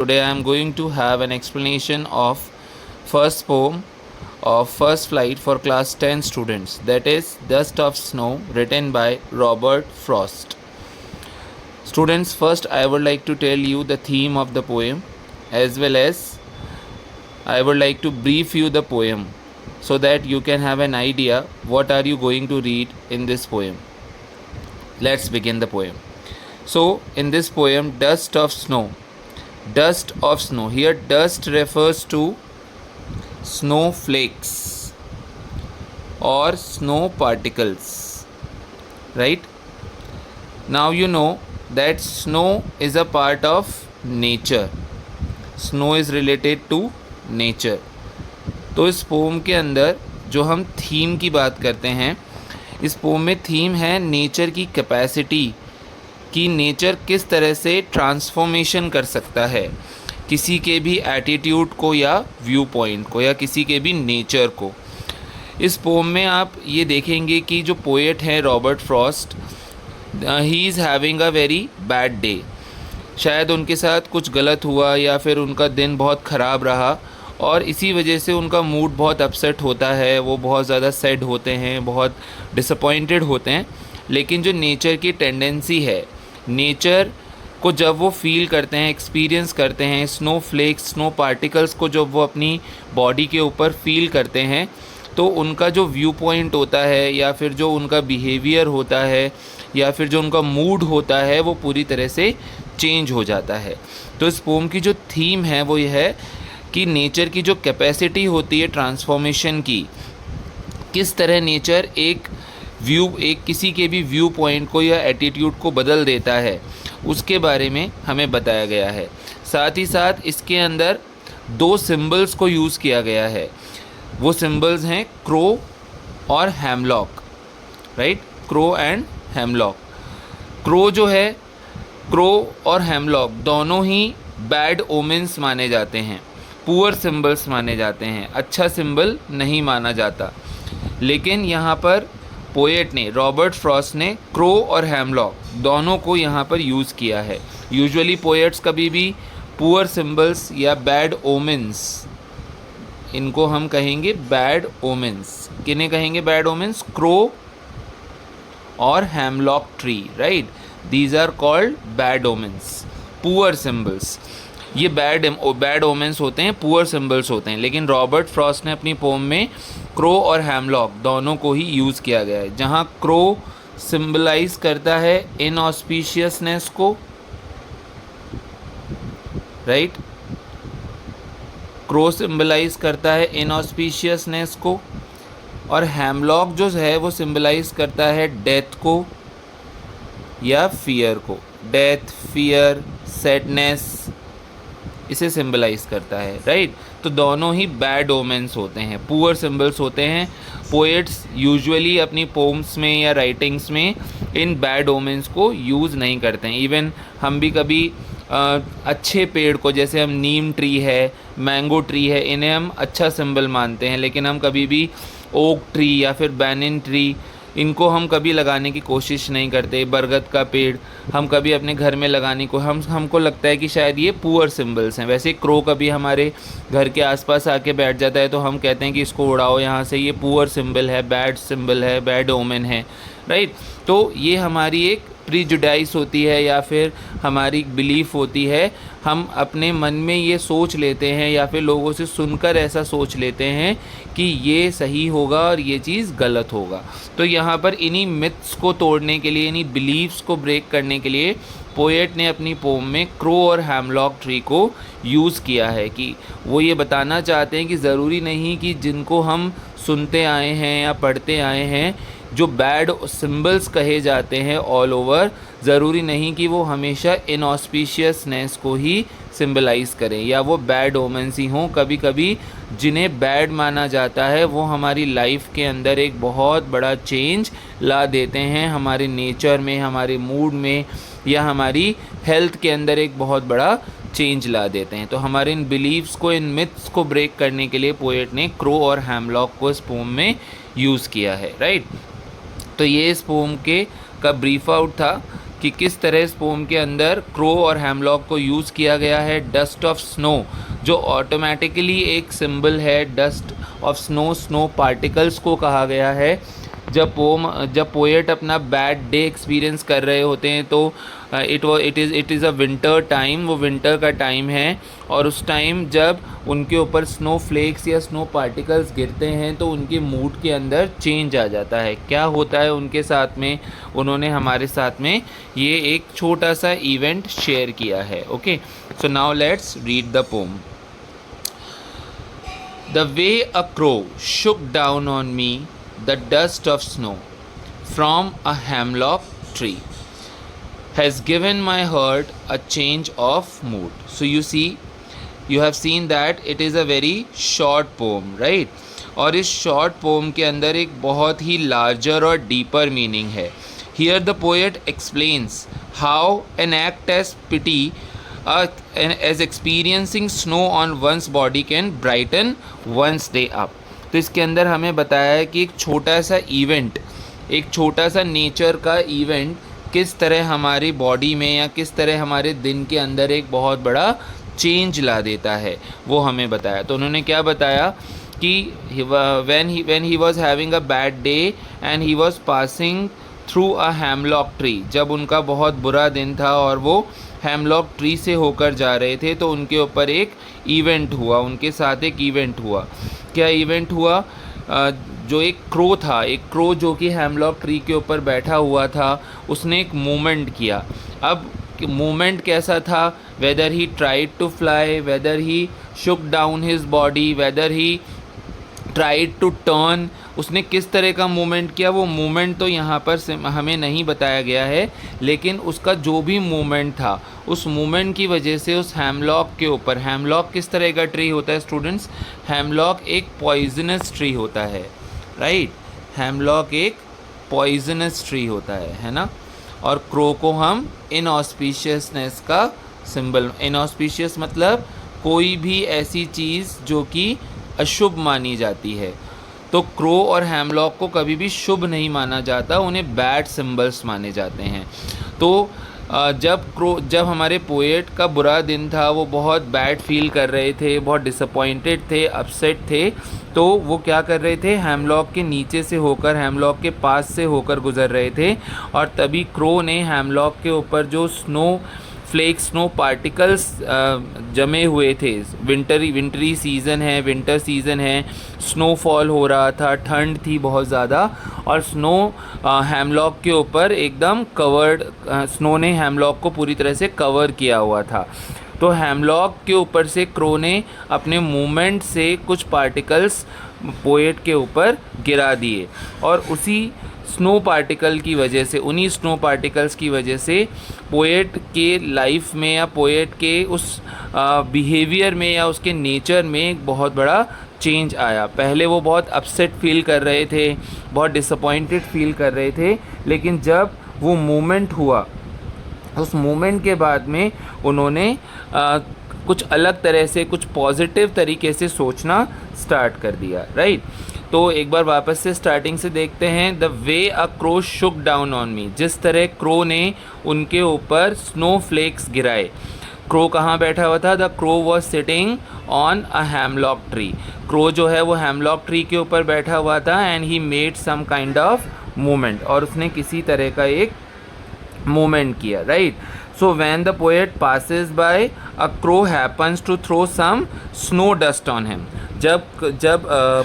Today I am going to have an explanation of first poem of First Flight for class 10 students, that is Dust of Snow, written by Robert Frost. Students, first I would like to tell you the theme of the poem, as well as I would like to brief you the poem so that you can have an idea what are you going to read in this poem. Let's begin the poem. So in this poem, Dust of Snow. Dust of snow. Here dust refers to snowflakes or snow particles, right? Now you know that snow is a part of nature. Snow is related to nature. तो इस pome के अंदर जो हम theme की बात करते हैं, इस पोम में थीम है नेचर की कैपेसिटी, कि नेचर किस तरह से ट्रांसफॉर्मेशन कर सकता है किसी के भी एटीट्यूड को या व्यू पॉइंट को या किसी के भी नेचर को। इस पोम में आप ये देखेंगे कि जो पोएट हैं Robert Frost, he is having a very bad day. शायद उनके साथ कुछ गलत हुआ या फिर उनका दिन बहुत ख़राब रहा और इसी वजह से उनका मूड बहुत अपसेट होता है, वो बहुत ज़्यादा सैड होते हैं, बहुत डिसअपॉइंटेड होते हैं। लेकिन जो नेचर की टेंडेंसी है, नेचर को जब वो फील करते हैं, एक्सपीरियंस करते हैं, स्नो फ्लेक्स, स्नो पार्टिकल्स को जब वो अपनी बॉडी के ऊपर फील करते हैं, तो उनका जो व्यू पॉइंट होता है या फिर जो उनका बिहेवियर होता है या फिर जो उनका मूड होता है वो पूरी तरह से चेंज हो जाता है। तो इस पोम की जो थीम है वो ये है कि नेचर की जो कैपेसिटी होती है ट्रांसफॉर्मेशन की, किस तरह नेचर एक किसी के भी व्यू पॉइंट को या एटीट्यूड को बदल देता है, उसके बारे में हमें बताया गया है। साथ ही साथ इसके अंदर दो सिंबल्स को यूज़ किया गया है। वो सिंबल्स हैं क्रो और hemlock, right? Crow and hemlock. Crow जो है, क्रो और हैमलॉक दोनों ही बैड ओमेंस माने जाते हैं, पुअर सिंबल्स माने जाते हैं, अच्छा सिंबल नहीं माना जाता। लेकिन यहाँ पर पोएट ने, रॉबर्ट फ्रॉस्ट ने क्रो और हैमलॉक दोनों को यहाँ पर यूज़ किया है। यूजुअली पोएट्स कभी भी पुअर सिंबल्स या बैड ओमेंस, इनको हम कहेंगे बैड ओमेंस। किन्हें कहेंगे बैड ओमेंस? क्रो और hemlock tree, right? These are called bad omens, poor symbols. ये बैड ओमेंस होते हैं, पुअर सिंबल्स होते हैं। लेकिन रॉबर्ट फ्रॉस्ट ने अपनी पोम में क्रो और हैमलॉक दोनों को ही यूज़ किया गया है। जहाँ क्रो सिंबलाइज करता है इनऑस्पिशियसनेस को, राइट? क्रो सिंबलाइज करता है इनऑस्पिशियसनेस को, और हैमलॉक जो है वो सिंबलाइज करता है डेथ को या फियर को। डेथ, फियर, सैडनेस, इसे सिंबलाइज करता है, राइट? तो दोनों ही बैड ओमेंस होते हैं, पुअर सिंबल्स होते हैं। पोएट्स यूजुअली अपनी पोम्स में या राइटिंग्स में इन बैड ओमेंस को यूज़ नहीं करते हैं। इवन हम भी कभी अच्छे पेड़ को, जैसे हम नीम ट्री है, मैंगो ट्री है, इन्हें हम अच्छा सिंबल मानते हैं। लेकिन हम कभी भी ओक ट्री या फिर बैनिन ट्री, इनको हम कभी लगाने की कोशिश नहीं करते। बरगद का पेड़ हम कभी अपने घर में लगाने को हमको लगता है कि शायद ये पुअर सिंबल्स हैं। वैसे क्रो कभी हमारे घर के आसपास आके बैठ जाता है तो हम कहते हैं कि इसको उड़ाओ यहाँ से, ये पुअर सिंबल है, बैड सिंबल है, बैड ओमेन है, राइट? तो ये हमारी एक प्रीजुडाइस होती है या फिर हमारी बिलीफ होती है। हम अपने मन में ये सोच लेते हैं या फिर लोगों से सुनकर ऐसा सोच लेते हैं कि ये सही होगा और ये चीज़ गलत होगा। तो यहाँ पर इन्हीं मिथ्स को तोड़ने के लिए, इन्हीं बिलीव्स को ब्रेक करने के लिए पोएट ने अपनी पोम में क्रो और हैमलॉक ट्री को यूज़ किया है, कि वो ये बताना चाहते हैं कि ज़रूरी नहीं कि जिनको हम सुनते आए हैं या पढ़ते आए हैं, जो बैड सिंबल्स कहे जाते हैं ऑल ओवर, ज़रूरी नहीं कि वो हमेशा इनऑस्पिशियसनेस को ही सिंबलाइज़ करें या वो बैड ओमेंस ही हों। कभी कभी जिन्हें बैड माना जाता है वो हमारी लाइफ के अंदर एक बहुत बड़ा चेंज ला देते हैं, हमारे नेचर में, हमारे मूड में या हमारी हेल्थ के अंदर एक बहुत बड़ा चेंज ला देते हैं। तो हमारे इन बिलीव्स को, इन मिथ्स को ब्रेक करने के लिए पोएट ने क्रो और हैमलॉक को इस पोम में यूज़ किया है, राइट? तो ये इस पोम का ब्रीफ आउट था कि किस तरह इस पोम के अंदर क्रो और हैमलॉक को यूज़ किया गया है। डस्ट ऑफ स्नो जो ऑटोमेटिकली एक सिंबल है dust of snow, snow particles को कहा गया है। जब पोएट अपना बैड डे एक्सपीरियंस कर रहे होते हैं तो it is a winter time, वो विंटर का टाइम है, और उस टाइम जब उनके ऊपर स्नो फ्लेक्स या स्नो पार्टिकल्स गिरते हैं तो उनके मूड के अंदर चेंज आ जाता है। क्या होता है उनके साथ में, उन्होंने हमारे साथ में ये एक छोटा सा इवेंट शेयर किया है। Okay, so now let's read the pome. The way a crow shook down on me the dust of snow from a hemlock tree has given my heart a change of mood. So you see, you have seen that it is a very short poem, right? और इस short pome के अंदर एक बहुत ही larger और deeper meaning है। Here the poet explains how an act as pity as experiencing snow on one's body can brighten one's day up। तो इसके अंदर हमें बताया है कि एक छोटा सा इवेंट, एक छोटा सा नेचर का इवेंट किस तरह हमारी बॉडी में या किस तरह हमारे दिन के अंदर एक बहुत बड़ा चेंज ला देता है, वो हमें बताया। तो उन्होंने क्या बताया कि when he was having a bad day and he was passing through a hemlock tree, जब उनका बहुत बुरा दिन था और वो हेमलॉक ट्री से होकर जा रहे थे तो उनके ऊपर एक इवेंट हुआ, उनके साथ एक इवेंट हुआ। क्या इवेंट हुआ? जो एक क्रो था, एक क्रो जो कि हेमलॉक ट्री के ऊपर बैठा हुआ था, उसने एक मूवमेंट किया। अब मूवमेंट कैसा था? Whether he tried to fly, whether he shook down his body, whether he tried to turn, उसने किस तरह का मूवमेंट किया, वो मूवमेंट तो यहाँ पर हमें नहीं बताया गया है, लेकिन उसका जो भी मूवमेंट था उस मूवमेंट की वजह से उस हेमलॉक के ऊपर, हेमलॉक किस तरह का ट्री होता है स्टूडेंट्स? हेमलॉक एक पॉइजनस ट्री होता है, राइट? हेमलॉक एक पॉइजनस ट्री होता है ना। और क्रो को हम इनऑस्पिशियसनेस का सिंबल, इनऑस्पिशियस मतलब कोई भी ऐसी चीज़ जो कि अशुभ मानी जाती है, तो क्रो और हेमलॉक को कभी भी शुभ नहीं माना जाता, उन्हें बैड सिंबल्स माने जाते हैं। तो जब हमारे पोएट का बुरा दिन था, वो बहुत बैड फील कर रहे थे, बहुत डिसअपॉइंटेड थे, अपसेट थे, तो वो क्या कर रहे थे? हेमलॉक के नीचे से होकर, हेमलॉक के पास से होकर गुजर रहे थे, और तभी क्रो ने हेमलॉक के ऊपर जो स्नो फ्लेक्स, स्नो पार्टिकल्स जमे हुए थे, विंटरी सीज़न है, विंटर सीज़न है, स्नोफॉल हो रहा था, ठंड थी बहुत ज़्यादा, और स्नो हेमलॉक के ऊपर एकदम कवर्ड, स्नो ने हेमलॉक को पूरी तरह से कवर किया हुआ था। तो हेमलॉक के ऊपर से क्रो ने अपने मूवमेंट से कुछ पार्टिकल्स पोएट के ऊपर गिरा दिए, और उसी स्नो पार्टिकल की वजह से, उन्हीं स्नो पार्टिकल्स की वजह से पोएट के लाइफ में या पोएट के उस बिहेवियर में या उसके नेचर में एक बहुत बड़ा चेंज आया। पहले वो बहुत अपसेट फील कर रहे थे, बहुत डिसअपॉइंटेड फील कर रहे थे, लेकिन जब वो मूवमेंट हुआ, उस मूवमेंट के बाद में उन्होंने कुछ अलग तरह से, कुछ पॉजिटिव तरीके से सोचना स्टार्ट कर दिया, राइट? तो एक बार वापस से स्टार्टिंग से देखते हैं। The way a crow Shuk down on me, जिस तरह क्रो ने उनके ऊपर स्नो फ्लेक्स गिराए। क्रो कहाँ बैठा हुआ था? The crow was sitting on a hemlock tree. Crow जो है वो हेमलॉक ट्री के ऊपर बैठा हुआ था, and he made some kind of movement, और उसने किसी तरह का एक मूवमेंट किया, right? So when the poet passes by, a crow happens to throw some snow dust on him. जब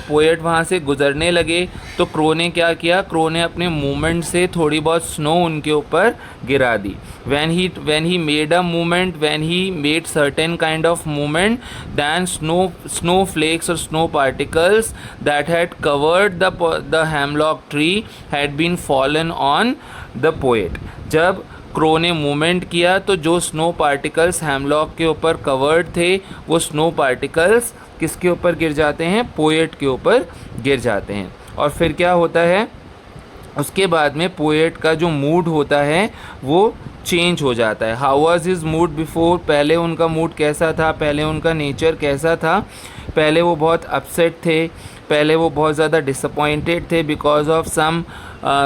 पोएट वहाँ से गुजरने लगे तो क्रो ने क्या किया? क्रो ने अपने मूवमेंट से थोड़ी बहुत स्नो उनके ऊपर गिरा दी। when he made a movement, when he made certain kind of movement, then snow flakes or snow particles that had covered the hemlock tree had been fallen on the poet। जब crow ने movement किया तो जो snow particles hemlock के ऊपर covered थे, वो snow particles किसके ऊपर गिर जाते हैं? पोएट के ऊपर गिर जाते हैं। और फिर क्या होता है? उसके बाद में पोएट का जो मूड होता है वो चेंज हो जाता है। How was his mood before? पहले उनका मूड कैसा था? पहले उनका नेचर कैसा था? पहले वो बहुत अपसेट थे, पहले वो बहुत ज़्यादा डिसअपॉइंटेड थे because of some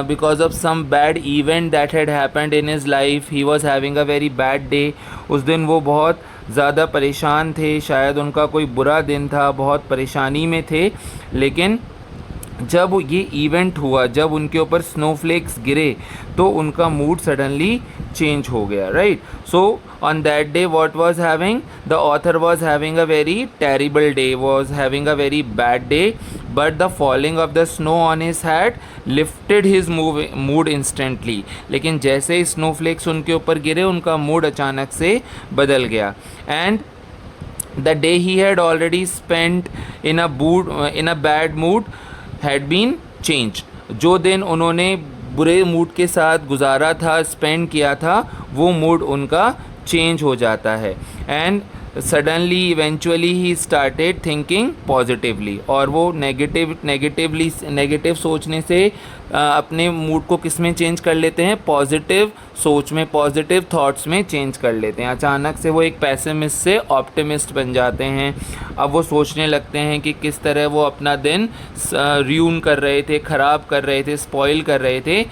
because of some bad event that had happened in his life. He was having a very bad day. उस दिन वो बहुत ज़्यादा परेशान थे, शायद उनका कोई बुरा दिन था, बहुत परेशानी में थे. लेकिन जब ये इवेंट हुआ, जब उनके ऊपर स्नोफ्लेक्स गिरे, तो उनका मूड सडनली चेंज हो गया, right. So on that day what was having, the author was having a very terrible day, was having a very bad day, but the falling of the snow on his had lifted his mood instantly. लेकिन जैसे ही snowflakes उनके ऊपर गिरे, उनका mood अचानक से बदल गया. And the day he had already spent in a bad mood had been changed. जो दिन उन्होंने बुरे मूड के साथ गुजारा था, स्पेंड किया था, वो मूड उनका चेंज हो जाता है. And suddenly eventually he started thinking positively. और वो नेगेटिव सोचने से अपने मूड को किस में चेंज कर लेते हैं, पॉजिटिव सोच में, पॉजिटिव थॉट्स में चेंज कर लेते हैं. अचानक से वो एक पैसिमिस्ट से ऑप्टिमिस्ट बन जाते हैं. अब वो सोचने लगते हैं कि किस तरह वो अपना दिन र्यून कर रहे थे, ख़राब कर रहे थे, स्पॉइल कर रहे थे.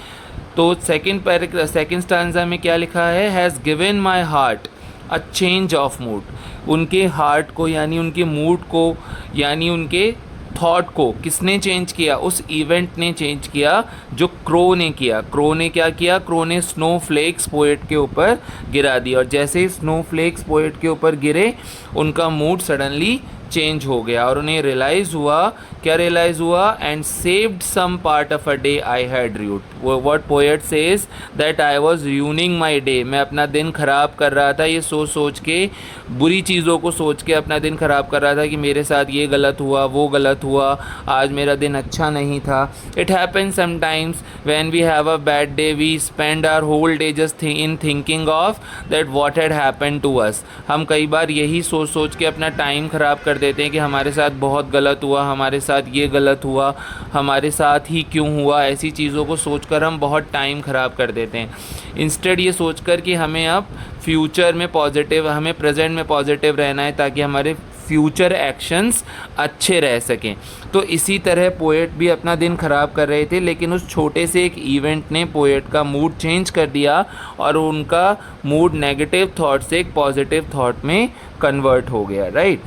तो सेकेंड स्टांजा में क्या लिखा है, has given my heart a change of mood. उनके हार्ट को, यानी उनके मूड को, यानी उनके थॉट को किसने चेंज किया, उस इवेंट ने चेंज किया जो क्रो ने किया. क्रो ने क्या किया, क्रो ने स्नोफ्लेक्स पोएट के ऊपर गिरा दिया. और जैसे ही स्नोफ्लेक्स पोएट के ऊपर गिरे, उनका मूड सडनली चेंज हो गया और उन्हें रियलाइज़ हुआ, क्या रियलाइज़ हुआ, and saved some part of a day I had rued. What poet says that I was ruining my day. मैं अपना दिन ख़राब कर रहा था, ये सोच के, बुरी चीज़ों को सोच के अपना दिन ख़राब कर रहा था कि मेरे साथ ये गलत हुआ, वो गलत हुआ, आज मेरा दिन अच्छा नहीं था. It happen sometimes when we have a bad day, we spend our whole day just in thinking of that what had happen to us. हम कई बार यही सोच के अपना टाइम ख़राब कर देते हैं कि हमारे साथ बहुत गलत हुआ, हमारे साथ ये गलत हुआ, हमारे साथ ही क्यों हुआ. ऐसी चीज़ों को सोचकर हम बहुत टाइम ख़राब कर देते हैं. इंस्टेड ये सोचकर कि हमें अब फ्यूचर में पॉजिटिव, हमें प्रेजेंट में पॉजिटिव रहना है ताकि हमारे फ्यूचर एक्शंस अच्छे रह सकें. तो इसी तरह पोएट भी अपना दिन ख़राब कर रहे थे, लेकिन उस छोटे से एक इवेंट ने पोएट का मूड चेंज कर दिया और उनका मूड नेगेटिव थॉट से एक पॉजिटिव थॉट में कन्वर्ट हो गया, राइट.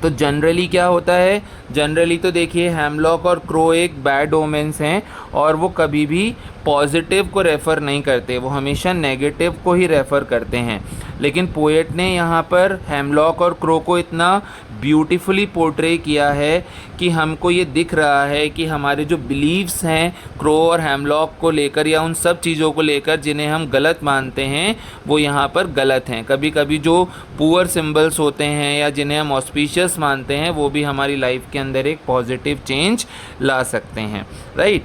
तो जनरली क्या होता है, जनरली तो देखिए हेमलॉक और क्रो एक बैड ओमेंस हैं और वो कभी भी पॉजिटिव को रेफ़र नहीं करते, वो हमेशा नेगेटिव को ही रेफ़र करते हैं. लेकिन पोएट ने यहाँ पर हेमलॉक और क्रो को इतना ब्यूटीफुली पोर्ट्रे किया है कि हमको ये दिख रहा है कि हमारे जो बिलीव्स हैं क्रो और हेमलॉक को लेकर, या उन सब चीज़ों को लेकर जिन्हें हम गलत मानते हैं, वो यहाँ पर गलत हैं. कभी कभी जो पुअर सिंबल्स होते हैं या जिन्हें हम ऑस्पिशियस मानते हैं, वो भी हमारी लाइफ के अंदर एक पॉजिटिव चेंज ला सकते हैं, राइट.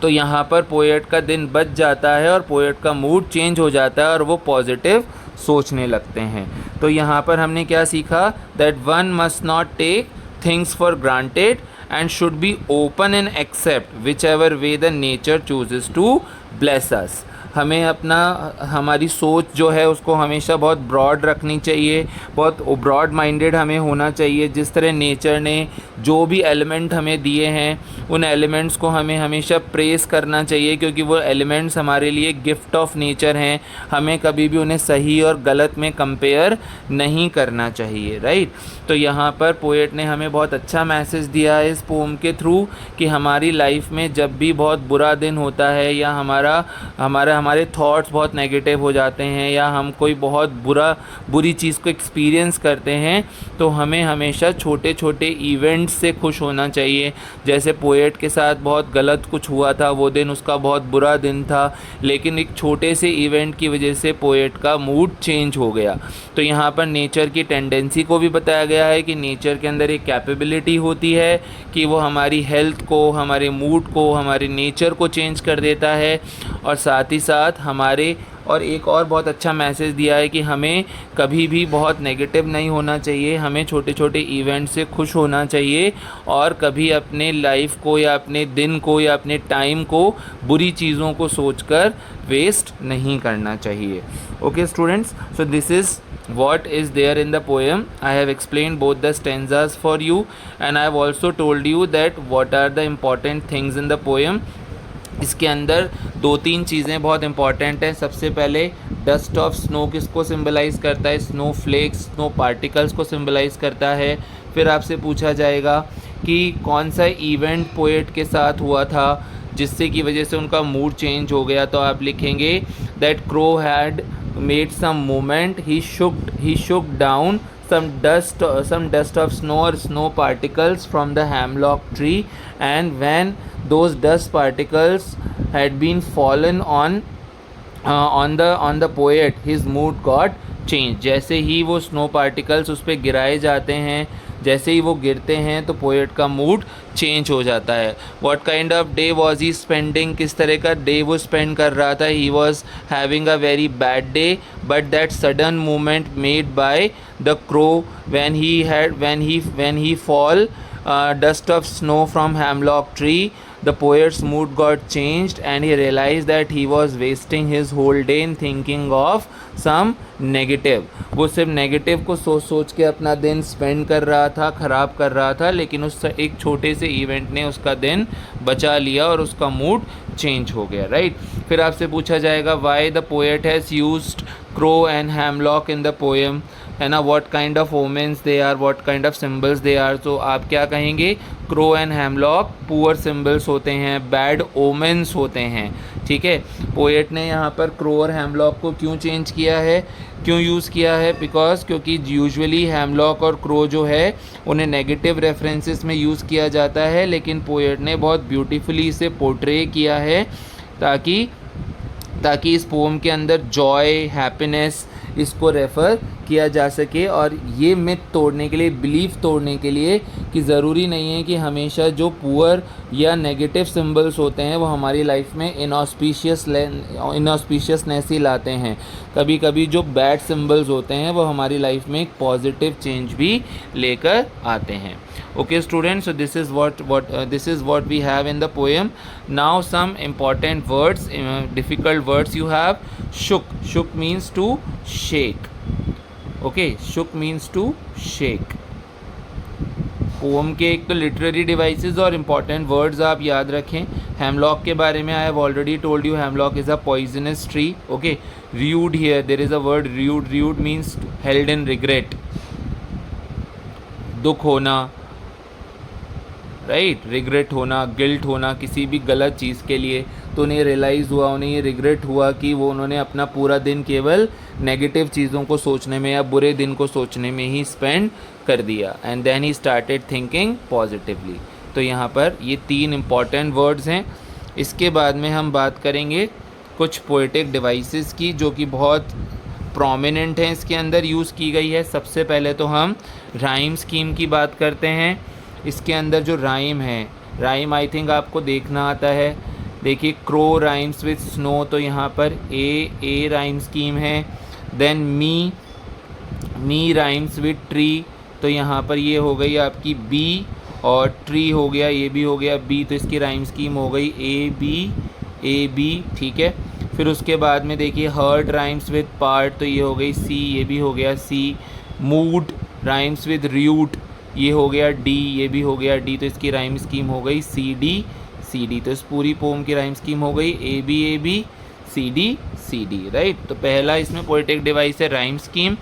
तो यहाँ पर पोएट का दिन बच जाता है और पोएट का मूड चेंज हो जाता है और वो पॉजिटिव सोचने लगते हैं. तो यहाँ पर हमने क्या सीखा, that one must not take things for granted and should be open and accept whichever way the nature chooses to bless us. हमें हमारी सोच जो है उसको हमेशा बहुत ब्रॉड रखनी चाहिए, बहुत ब्रॉड माइंडेड हमें होना चाहिए. जिस तरह नेचर ने जो भी एलिमेंट हमें दिए हैं, उन एलिमेंट्स को हमें हमेशा प्रेस करना चाहिए, क्योंकि वो एलिमेंट्स हमारे लिए गिफ्ट ऑफ नेचर हैं. हमें कभी भी उन्हें सही और गलत में कंपेयर नहीं करना चाहिए, राइट. तो यहाँ पर पोएट ने हमें बहुत अच्छा मैसेज दिया है इस पोम के थ्रू कि हमारी लाइफ में जब भी बहुत बुरा दिन होता है, या हमारे थॉट्स बहुत नेगेटिव हो जाते हैं, या हम कोई बहुत बुरी चीज़ को एक्सपीरियंस करते हैं, तो हमें हमेशा छोटे छोटे इवेंट्स से खुश होना चाहिए. जैसे पोएट के साथ बहुत गलत कुछ हुआ था, वो दिन उसका बहुत बुरा दिन था, लेकिन एक छोटे से इवेंट की वजह से पोएट का मूड चेंज हो गया. तो यहाँ पर नेचर की टेंडेंसी को भी बताया गया है कि नेचर के अंदर एक कैपेबिलिटी होती है कि वो हमारी हेल्थ को, हमारे मूड को, हमारे नेचर को चेंज कर देता है. और साथ ही साथ हमारे, और एक और बहुत अच्छा मैसेज दिया है कि हमें कभी भी बहुत नेगेटिव नहीं होना चाहिए, हमें छोटे छोटे इवेंट से खुश होना चाहिए और कभी अपने लाइफ को या अपने दिन को या अपने टाइम को बुरी चीज़ों को सोचकर वेस्ट नहीं करना चाहिए. Okay students, so this is what is there in the poem. I have explained both the stanzas for you, and I have also told you that what are the important things in the poem. इसके अंदर 2-3 चीज़ें बहुत important हैं। सबसे पहले dust of snow किसको सिंबलाइज़ करता है? स्नो फ्लेक्स, स्नो पार्टिकल्स को सिंबलाइज़ करता है। फिर आपसे पूछा जाएगा कि कौन सा इवेंट पोएट के साथ हुआ था जिससे की वजह से उनका मूड चेंज हो गया, तो आप लिखेंगे that crow had made some movement, he shook down some dust of snow or snow particles from the hemlock tree, and when those dust particles had been fallen on the poet, his mood got changed. जैसे ही वो snow particles उस पर गिराए जाते हैं, जैसे ही वो गिरते हैं तो पोएट का मूड चेंज हो जाता है. What kind of day was he spending, किस तरह का डे वो स्पेंड कर रहा था? He was having a very bad day, but that sudden movement made by the crow when he fall dust of snow from hemlock tree, the poet's mood got changed and he realized that he was wasting his whole day in thinking of some negative. वो सिर्फ negative को सोच के अपना दिन spend कर रहा था, ख़राब कर रहा था, लेकिन उस एक छोटे से इवेंट ने उसका दिन बचा लिया और उसका मूड चेंज हो गया, राइट. फिर आपसे पूछा जाएगा why the poet has used crow and hemlock in the poem, है ना. What kind of omens they are, what kind of symbols they are. तो आप क्या कहेंगे? Crow and hemlock poor symbols होते हैं, बैड ओमेंस होते हैं, ठीक है. पोएट ने यहाँ पर क्रो और हैमलॉक को क्यों चेंज किया है, क्यों यूज़ किया है? क्योंकि यूजुअली हैमलॉक और क्रो जो है उन्हें नेगेटिव रेफरेंसेस में यूज़ किया जाता है, लेकिन पोएट ने बहुत ब्यूटीफुली इसे पोर्ट्रे किया है ताकि इस पोम के अंदर जॉय, हैप्पीनेस इसको रेफ़र किया जा सके. और ये मिथ तोड़ने के लिए, बिलीफ तोड़ने के लिए कि ज़रूरी नहीं है कि हमेशा जो पुअर या नेगेटिव सिंबल्स होते हैं वो हमारी लाइफ में इनऑस्पिशियसनेस ही लाते हैं. कभी कभी जो बैड सिंबल्स होते हैं वो हमारी लाइफ में एक पॉजिटिव चेंज भी लेकर आते हैं. Okay students, so this is what we have in the poem. Now some important words, difficult words you have. Shook means to shake. Okay, shook means to shake. Poem के एक तो literary devices और important words आप याद रखें. Hemlock के बारे में I have already told you, hemlock is a poisonous tree. Okay, rued, here there is a word rued means held in regret, दुख होना, राइट, रिग्रेट होना, गिल्ट होना किसी भी गलत चीज़ के लिए. तो उन्हें रियलाइज़ हुआ, उन्हें ये रिग्रेट हुआ कि वो उन्होंने अपना पूरा दिन केवल नेगेटिव चीज़ों को सोचने में या बुरे दिन को सोचने में ही स्पेंड कर दिया. And then he started thinking positively. तो यहाँ पर ये 3 इम्पॉर्टेंट वर्ड्स हैं. इसके बाद में हम बात करेंगे कुछ पोएटिक डिवाइसेस की जो कि बहुत प्रोमिनेंट हैं, इसके अंदर यूज़ की गई है. सबसे पहले तो हम राइम स्कीम की बात करते हैं. इसके अंदर जो राइम है, राइम आई थिंक आपको देखना आता है. देखिए, क्रो राइम्स विथ स्नो, तो यहाँ पर ए राइम स्कीम है. Than me rhymes with tree, तो यहाँ पर ये हो गई आपकी बी, और ट्री हो गया, ये भी हो गया बी, तो इसकी राइम स्कीम हो गई ए बी, ठीक है. फिर उसके बाद में देखिए हर्ट राइम्स विथ पार्ट, तो ये हो गई सी, ये भी हो गया सी. मूड राइम्स विथ रूट, ये हो गया डी, ये भी हो गया डी, तो इसकी राइम स्कीम हो गई सी डी. तो इस पूरी पोम की राइम स्कीम हो गई A B C D, right. तो पहला इसमें पोएटिक डिवाइस है राइम स्कीम.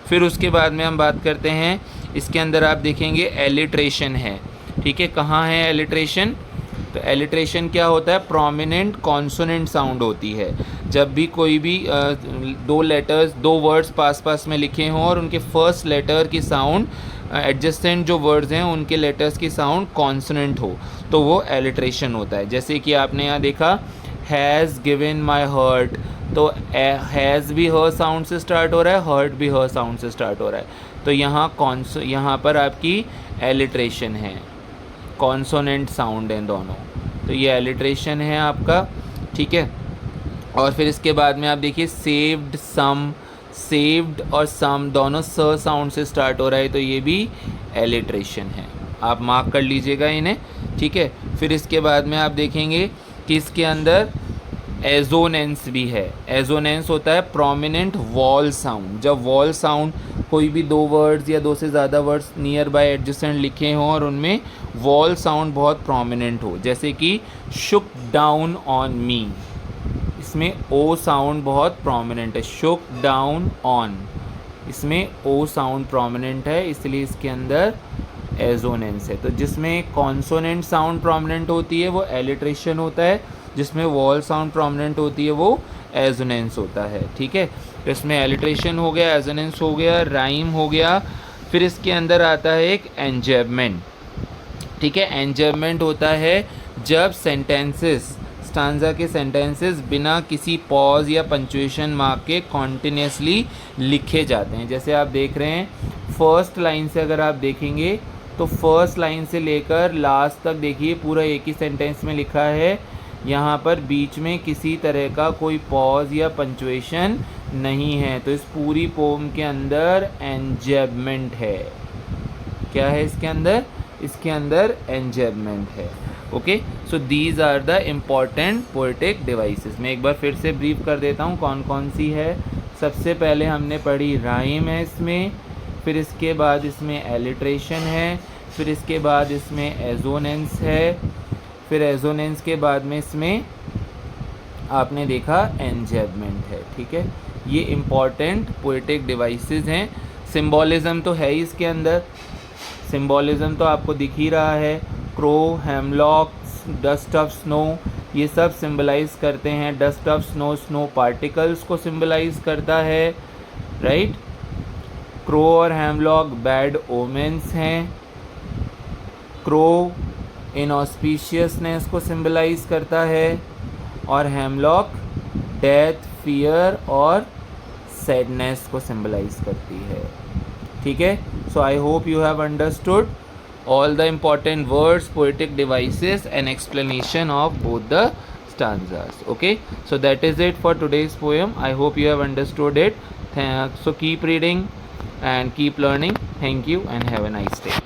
फिर उसके बाद में हम बात करते हैं, इसके अंदर आप देखेंगे एलिट्रेशन है, ठीक है. कहाँ है एलिट्रेशन? तो एलिट्रेशन क्या होता है? प्रोमिनेंट कॉन्सोनेंट साउंड होती है. जब भी कोई भी 2 वर्ड्स पास में लिखे हों और उनके फर्स्ट लेटर की साउंड एडजेसेंट जो वर्ड्स हैं उनके लेटर्स की साउंड कॉन्सोनेंट हो, तो वो एलिट्रेशन होता है. जैसे कि आपने यहाँ देखा हैज़ गिवन माई हर्ट, तो हैज़ भी ह साउंड से स्टार्ट हो रहा है, हर्ट भी ह साउंड से स्टार्ट हो रहा है. तो यहाँ पर आपकी एलिट्रेशन है, कॉन्सोनेंट साउंड हैं दोनों, तो ये एलिट्रेशन है आपका, ठीक है. और फिर इसके बाद में आप देखिए सेव्ड और सम दोनों स साउंड से स्टार्ट हो रहा है, तो ये भी एलिट्रेशन है. आप मार्क कर लीजिएगा इन्हें, ठीक है. फिर इसके बाद में आप देखेंगे कि इसके अंदर एजोनेंस भी है। एजोनेंस होता है प्रोमिनेंट वॉल साउंड। जब वॉल साउंड कोई भी दो वर्ड्स या दो से ज़्यादा वर्ड्स नियर बाय एडजेसेंट लिखे हों और उनमें वॉल साउंड बहुत प्रोमिनेंट हो, जैसे कि शुक डाउन ऑन मी, इसमें ओ साउंड बहुत प्रोमिनेंट है। शुक डाउन ऑन, इसमें ओ साउंड प्रोमिनेंट है, इसलिए इसके अंदर एजोनेंस है। तो जिसमें कॉन्सोनेंट साउंड प्रोमिनेंट होती है वो एलिट्रेशन होता है, जिसमें वॉल साउंड प्रोमिनेंट होती है वो एजोनेंस होता है। ठीक है, तो इसमें एलिट्रेशन हो गया, एजोनेंस हो गया, राइम हो गया। फिर इसके अंदर आता है एक एंजैबमेंट। ठीक है, एंजैबमेंट होता है जब सेंटेंसेस, स्टांजा के सेंटेंसेस बिना किसी पॉज या पंक्चुएशन मार्क के कॉन्टिन्यूसली लिखे जाते हैं। जैसे आप देख रहे हैं, फर्स्ट लाइन से अगर आप देखेंगे तो फर्स्ट लाइन से लेकर लास्ट तक देखिए पूरा एक ही सेंटेंस में लिखा है। यहाँ पर बीच में किसी तरह का कोई पॉज या पंक्चुएशन नहीं है, तो इस पूरी पोम के अंदर एंजैबमेंट है। क्या है इसके अंदर? इसके अंदर एंजैबमेंट है। Okay, so these are the important poetic devices. मैं एक बार फिर से ब्रीफ कर देता हूँ कौन कौन सी है। सबसे पहले हमने पढ़ी राइम है इसमें, फिर इसके बाद इसमें एलिट्रेशन है, फिर इसके बाद इसमें एजोनेंस है, फिर एजोनेंस के बाद में इसमें आपने देखा एंजैबमेंट है। ठीक है, ये इम्पॉर्टेंट पोएटिक डिवाइसेस हैं। सिंबॉलिज्म तो है ही इसके अंदर, सिंबॉलिज्म तो आपको दिख ही रहा है। Crow, hemlock, dust of snow, ये सब सिंबलाइज करते हैं। Dust of snow, snow particles को सिंबलाइज करता है, राइट। क्रो और हेमलॉक बैड ओमेंस हैं। क्रो इनऑस्पिशियसनेस को सिंबलाइज करता है और हेमलॉक डेथ, फियर और सैडनेस को सिंबलाइज करती है। ठीक है, so I hope you have understood all the important words, poetic devices and explanation of both the stanzas. Okay, so that is it for today's poem. I hope you have understood it. So keep reading and keep learning. Thank you and have a nice day.